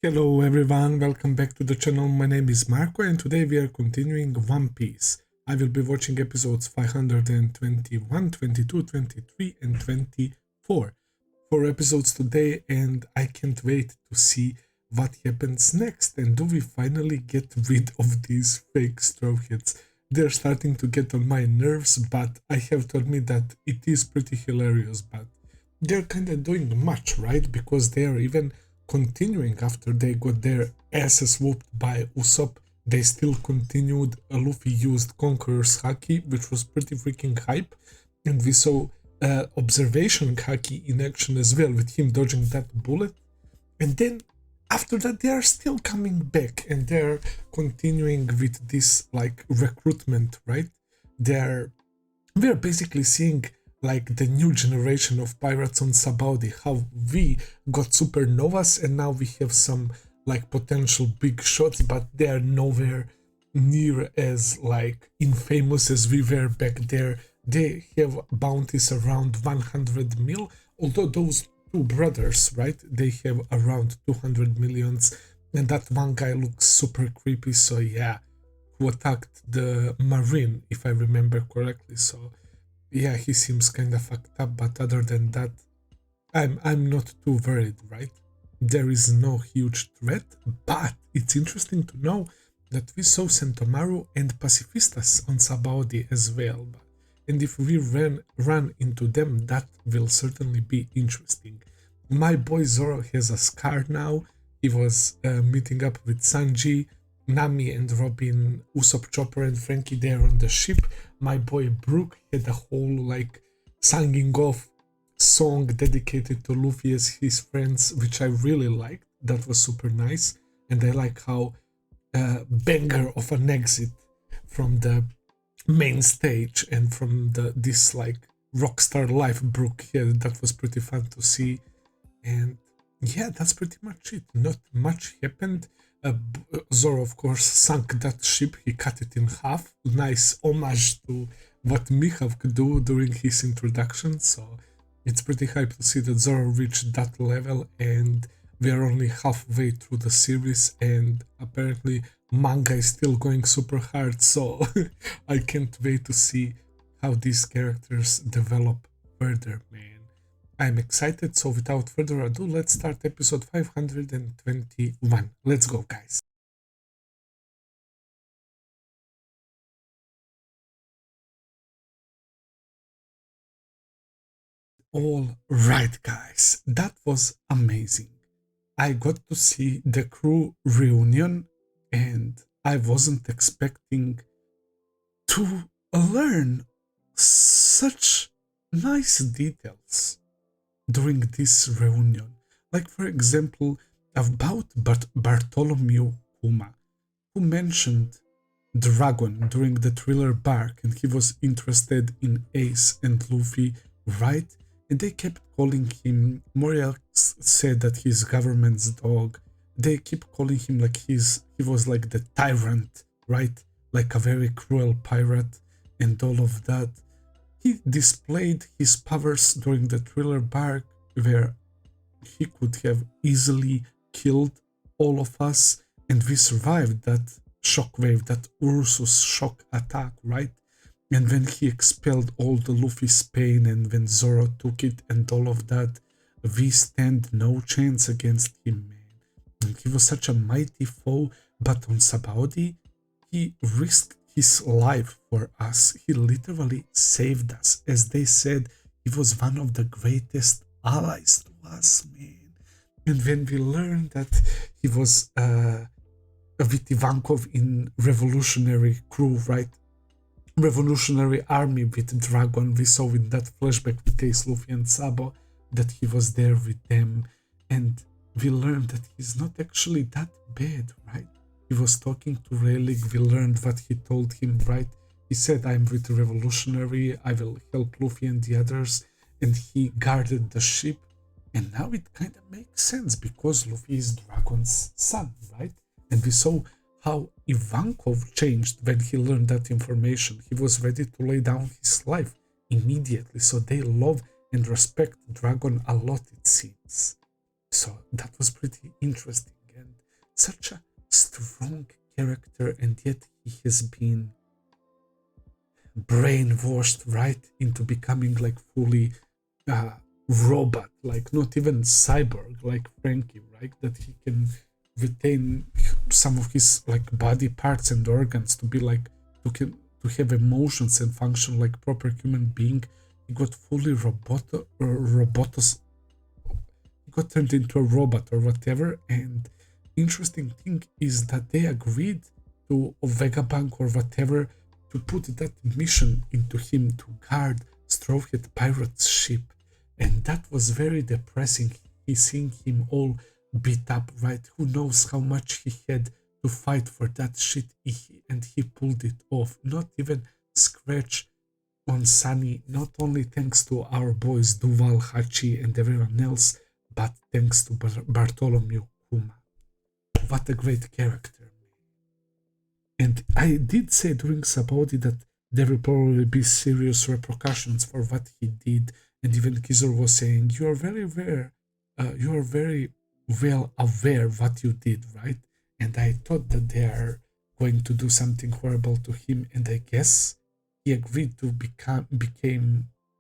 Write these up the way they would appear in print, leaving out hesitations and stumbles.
Hello everyone, welcome back to the channel. My name is Marco and today we are continuing One Piece. I will be watching episodes 521, 22, 23 and 24. 4 episodes today and I can't wait to see what happens next and do we finally get rid of these fake straw hats. They're starting to get on my nerves, but I have to admit that it is pretty hilarious, but they're kind of doing much, right? Because they are even continuing after they got their asses whooped by Usopp. They still continued. Luffy used Conqueror's Haki, which was pretty freaking hype, and we saw Observation Haki in action as well, with him dodging that bullet. And then after that they are still coming back and they're continuing with this like recruitment, right? We're basically seeing like the new generation of pirates on Sabaody, how we got supernovas and now we have some like potential big shots, but they are nowhere near as like infamous as we were back there. They have bounties around 100 mil, although those two brothers, right, they have around 200 millions, and that one guy looks super creepy, so yeah, who attacked the marine, if I remember correctly, so yeah, he seems kind of fucked up, but other than that, I'm not too worried, right? There is no huge threat, but it's interesting to know that we saw Sentomaru and Pacifistas on Sabaody as well. And if we run into them, that will certainly be interesting. My boy Zoro has a scar now. He was meeting up with Sanji, Nami and Robin, Usopp, Chopper and Frankie there on the ship. My boy Brook had a whole like singing off song dedicated to Luffy as his friends, which I really liked. That was super nice. And I like how banger of an exit from the main stage and from this like rockstar life Brook had. That was pretty fun to see. And yeah, that's pretty much it. Not much happened. Zoro, of course, sunk that ship. He cut it in half. Nice homage to what Mihawk could do during his introduction. So it's pretty hype to see that Zoro reached that level, and we are only halfway through the series, and apparently manga is still going super hard. So I can't wait to see how these characters develop further, man. I'm excited, so without further ado, let's start episode 521. Let's go, guys. All right, guys, that was amazing. I got to see the crew reunion, and I wasn't expecting to learn such nice details during this reunion. Like, for example, about Bartholomew Kuma, who mentioned Dragon during the thriller bark, and he was interested in Ace and Luffy, right? And they kept calling him, Moriarty said that he's government's dog. They keep calling him like he was like the tyrant, right? Like a very cruel pirate and all of that. He displayed his powers during the thriller bark where he could have easily killed all of us, and we survived that shockwave, that Ursus shock attack, right? And when he expelled all the Luffy's pain and when Zoro took it and all of that, we stand no chance against him, man. And he was such a mighty foe, but on Sabaody, he risked his life for us. He literally saved us. As they said, he was one of the greatest allies to us, man. And when we learned that he was with Ivankov in revolutionary crew, right? Revolutionary army with Dragon, we saw in that flashback with Ace, Luffy and Sabo that he was there with them, and we learned that he's not actually that bad, right? He was talking to Rayleigh, we learned what he told him, right? He said, I'm with the revolutionary, I will help Luffy and the others, and he guarded the ship. And now it kind of makes sense because Luffy is Dragon's son, right? And we saw how Ivankov changed when he learned that information. He was ready to lay down his life immediately, so they love and respect Dragon a lot, it seems. So that was pretty interesting. And such a strong character, and yet he has been brainwashed right into becoming like fully robot, like not even cyborg like Frankie, right? That he can retain some of his like body parts and organs to be like to have emotions and function like proper human being. He got fully robotos. He got turned into a robot or whatever. And interesting thing is that they agreed to Vegapunk or whatever to put that mission into him to guard Straw Hat Pirate's ship. And that was very depressing. He seeing him all beat up, right? Who knows how much he had to fight for that shit, and he pulled it off. Not even scratch on Sunny, not only thanks to our boys Duval, Hachi, and everyone else, but thanks to Bartholomew Kuma. What a great character. And I did say during Sabaody that there will probably be serious repercussions for what he did. And even Kizor was saying, you are very well aware what you did, right? And I thought that they are going to do something horrible to him, and I guess he agreed to become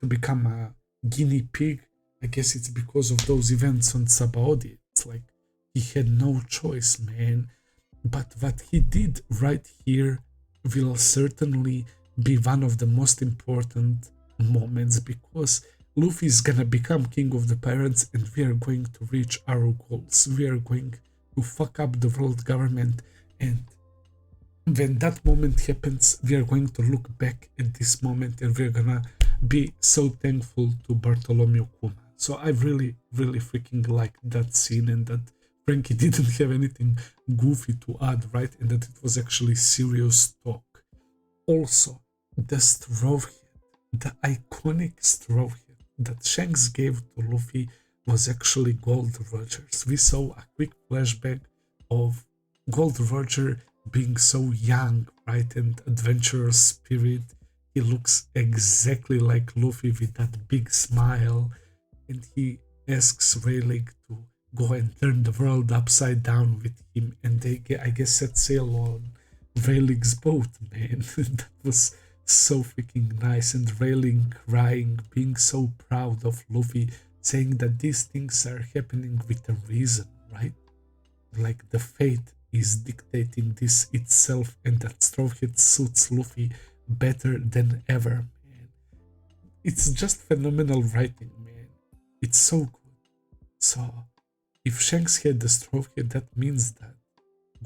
a guinea pig. I guess it's because of those events on Sabaody. It's like he had no choice, man. But what he did right here will certainly be one of the most important moments, because Luffy is gonna become king of the pirates, and we are going to reach our goals. We are going to fuck up the world government, and when that moment happens, we are going to look back at this moment, and we're gonna be so thankful to Bartholomew Kuma. So I really freaking like that scene, and that Frankie didn't have anything goofy to add, right? And that it was actually serious talk. Also, the straw hat, the iconic straw hat that Shanks gave to Luffy was actually Gold Roger's. We saw a quick flashback of Gold Roger being so young, right, and adventurous spirit. He looks exactly like Luffy with that big smile, and he asks Rayleigh to go and turn the world upside down with him, and they, I guess, set sail on Rayleigh's boat, man. That was so freaking nice. And Rayleigh crying, being so proud of Luffy, saying that these things are happening with a reason, right? Like the fate is dictating this itself, and that Straw Hat suits Luffy better than ever, man. It's just phenomenal writing, man. It's so good. So, if Shanks had the Straw Hat, that means that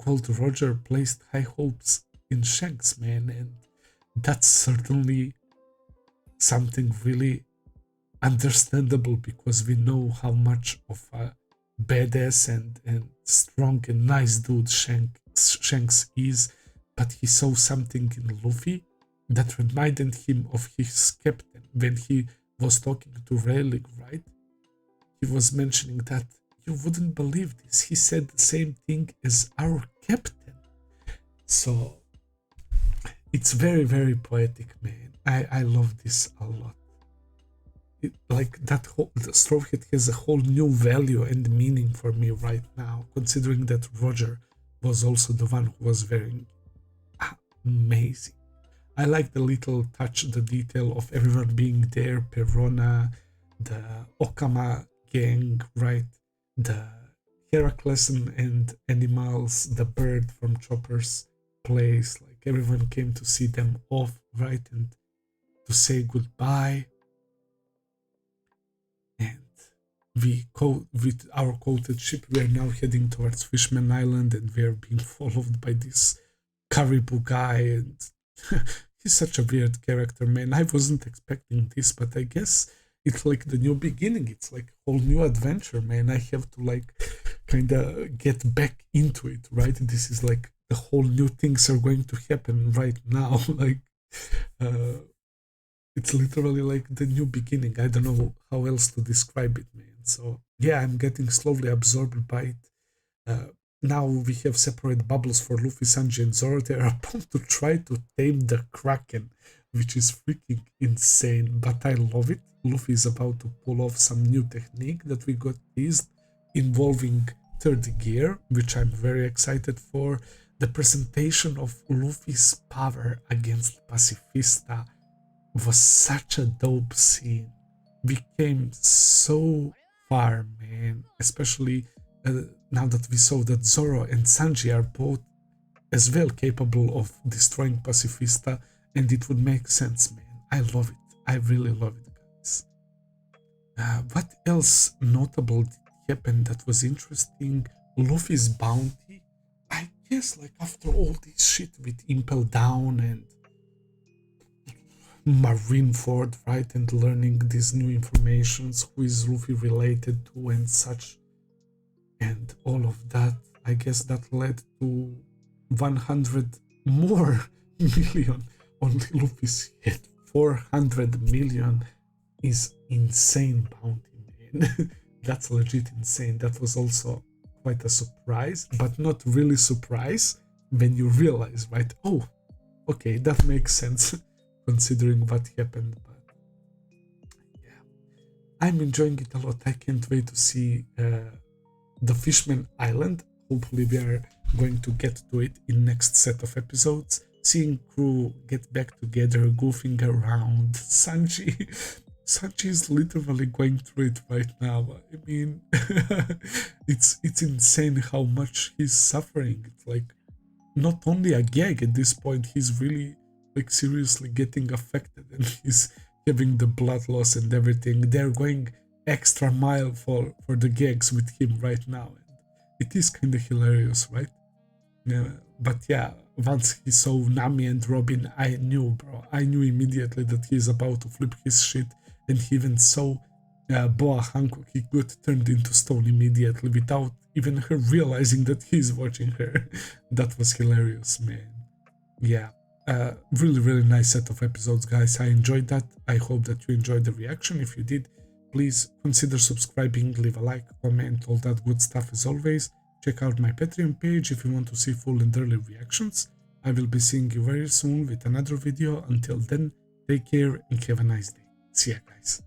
Gold Roger placed high hopes in Shanks, man, and that's certainly something really understandable, because we know how much of a badass and strong and nice dude Shanks is, but he saw something in Luffy that reminded him of his captain. When he was talking to Rayleigh, right? He was mentioning that you wouldn't believe this. He said the same thing as our captain. So it's very poetic, man. I love this a lot. Like that whole the Straw Hat has a whole new value and meaning for me right now, considering that Roger was also the one who was wearing amazing. I like the little touch, the detail of everyone being there, Perona, the Okama gang, right? The Heracles and animals, the bird from Chopper's place, like everyone came to see them off, right? And to say goodbye. And with our coated ship, we are now heading towards Fishman Island, and we are being followed by this caribou guy, and he's such a weird character, man. I wasn't expecting this, but I guess it's like the new beginning. It's like a whole new adventure, man. I have to like kind of get back into it, right? This is like the whole new things are going to happen right now. Like, it's literally like the new beginning. I don't know how else to describe it, man. So yeah, I'm getting slowly absorbed by it. Now we have separate bubbles for Luffy, Sanji, and Zoro. They are about to try to tame the Kraken, which is freaking insane, but I love it. Luffy is about to pull off some new technique that we got teased, involving third gear, which I'm very excited for. The presentation of Luffy's power against Pacifista was such a dope scene. We came so far, man, especially now that we saw that Zoro and Sanji are both as well capable of destroying Pacifista, and it would make sense, man. I love it. I really love it, guys. What else notable did happen that was interesting? Luffy's bounty. I guess, like, after all this shit with Impel Down and Marineford, right, and learning these new informations, who is Luffy related to and such, and all of that, I guess that led to 100 more million on Luffy's head. 400 million is insane bounty, man. That's legit insane. That was also quite a surprise, but not really surprise when you realize, right? Oh, okay, that makes sense considering what happened. But yeah, I'm enjoying it a lot. I can't wait to see the Fishman Island. Hopefully we are going to get to it in next set of episodes. Seeing crew get back together, goofing around. Sanji is literally going through it right now. I mean, it's insane how much he's suffering. It's like not only a gag at this point, he's really like seriously getting affected, and he's having the blood loss and everything. They're going extra mile for the gags with him right now. And it is kind of hilarious, right? Yeah, but yeah, once he saw Nami and Robin, I knew, bro. I knew immediately that he's about to flip his shit, and he even saw Boa Hancock. He got turned into stone immediately without even her realizing that he's watching her. That was hilarious, man. Yeah, really nice set of episodes, guys. I enjoyed that. I hope that you enjoyed the reaction. If you did, please consider subscribing, leave a like, comment, all that good stuff as always. Check out my Patreon page if you want to see full and early reactions. I will be seeing you very soon with another video. Until then, take care and have a nice day. See ya, guys.